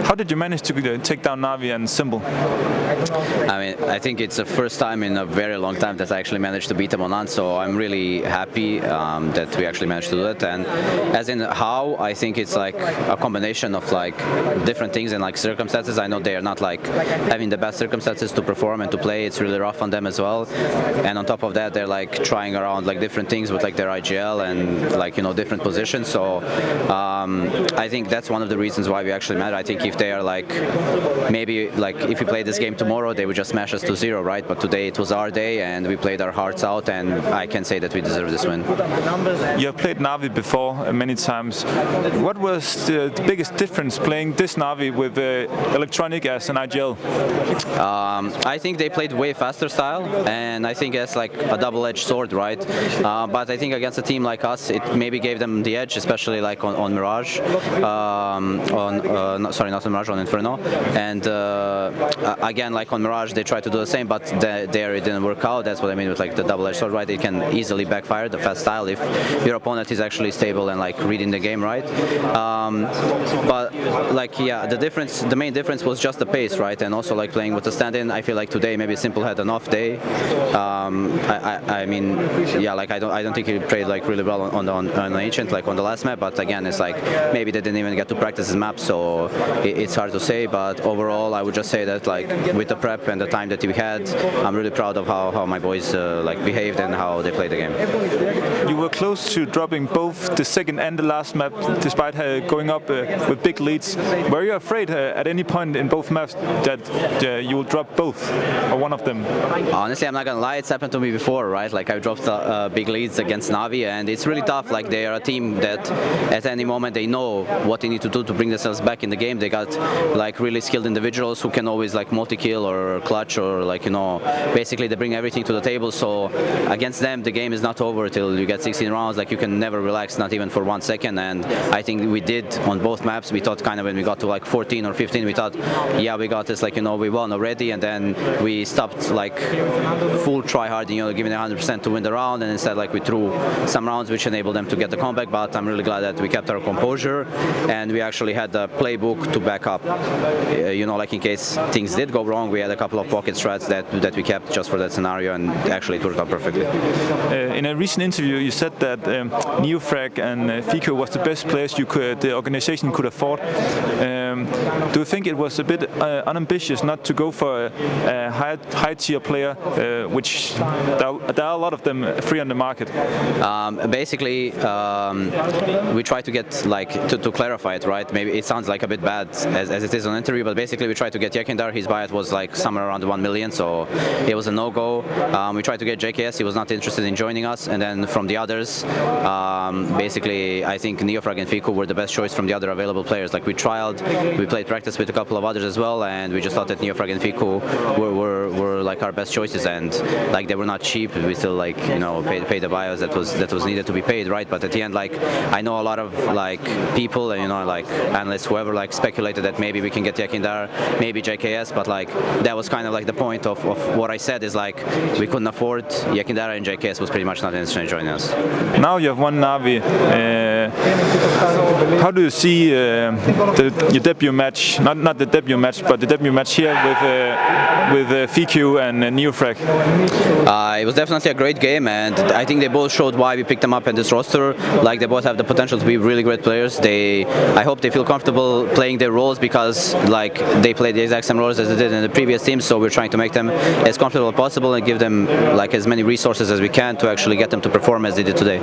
How did you manage to take down Navi and Symbol? I mean, I think it's the first time in a very long time that I actually managed to beat them on LAN, so I'm really happy that we actually managed to do that. And as in how, I think it's like a combination of like different things and like circumstances. I know they are not like having the best circumstances to perform and to play. It's really rough on them as well. And on top of that, they're like trying around like different things with like their IGL and like, you know, different positions. So I think that's one of the reasons why we actually matter. I think if they are like, maybe like if we play this game tomorrow, they would just smash us to 0, right? But today it was our day and we played our hearts out, and I can say that we deserve this win. You have played Navi before many times. What was the biggest difference playing this Navi with Electronic as an IGL? I think they played way faster style, and I think it's like a double-edged sword, right? But I think against a team like us, it maybe gave them the edge, especially like on Mirage, sorry, not on Mirage, on Inferno. And again, like on Mirage, they tried to do the same, but there it didn't work out. That's what I mean with like the double-edged sword, right? It can easily backfire, the fast style, if your opponent is actually stable and like reading the game, right? But like, yeah, the main difference was just the pace, right? And also like playing with the stand-in. I feel like today maybe Simple had an off day. I mean, yeah, like I don't think he played like really well on Ancient, like on the last map. But again, it's like maybe they didn't even get to practice his map, so it's hard to say. But overall, I would just say that like with the prep and the time that we had, I'm really proud of how my boys like behaved and how they played the game. You were close to dropping both the second and the last map, despite going up with big leads. Were you afraid at any point in both maps that you will drop both or one of them? Honestly, I'm not gonna lie, it's happened to me before, right? Like I dropped big leads against Navi, and it's really tough. Like they are a team that at any moment they know what they need to do to bring themselves back in the game. They got like really skilled individuals who can always like multi-kill or clutch, or like, you know, basically they bring everything to the table. So against them, the game is not over till you get 16 rounds. Like you can never relax, not even for 1 second. And I think we did on both maps. We thought kind of when we got to like 14 or 15, we thought, yeah, we got this, like, you know, we won already. And then we stopped like full try hard, you know, giving 100% to win the round, and instead like we threw some rounds which enabled them to get the comeback. But I'm really glad that we kept our composure and we actually had the playbook to back up, you know, like in case things did go wrong, we had a couple of pocket strats that we kept just for that scenario, and actually it worked out perfectly. In a recent interview, you said that Neofrag and Fico was the best players the organization could afford. Do you think it was a bit unambitious not to go for a high-tier player, which there are a lot of them free on the market? Basically, we try to get like to clarify it, right? Maybe it sounds like a bit bad as it is on interview, but basically we tried to get YEKINDAR. His buyout was like somewhere around 1 million, so it was a no-go. We tried to get JKS. He was not interested in joining us, and then from the others, basically I think Neofrag and Fico were the best choice from the other available players. Like we played practice with a couple of others as well, and we just thought that Neofrag and Fico were like our best choices, and like they were not cheap. We still like, you know, pay the buyouts that was needed to be paid, right? But at the end, like I know a lot of like people and, you know, like analysts, whoever, like speculated that maybe we can get YEKINDAR, maybe JKS, but like that was kind of like the point of what I said, is like we couldn't afford YEKINDAR, and JKS was pretty much not interested in joining us. Now you have one Navi. How do you see your debut match? Not the debut match, but the debut match here with FQ and Neofrag? It was definitely a great game, and I think they both showed why we picked them up in this roster. Like they both have the potential to be really great players. I hope they feel comfortable playing their roles, because like they played the exact same roles as they did in the previous team. So we're trying to make them as comfortable as possible and give them like as many resources as we can to actually get them to perform as they did today.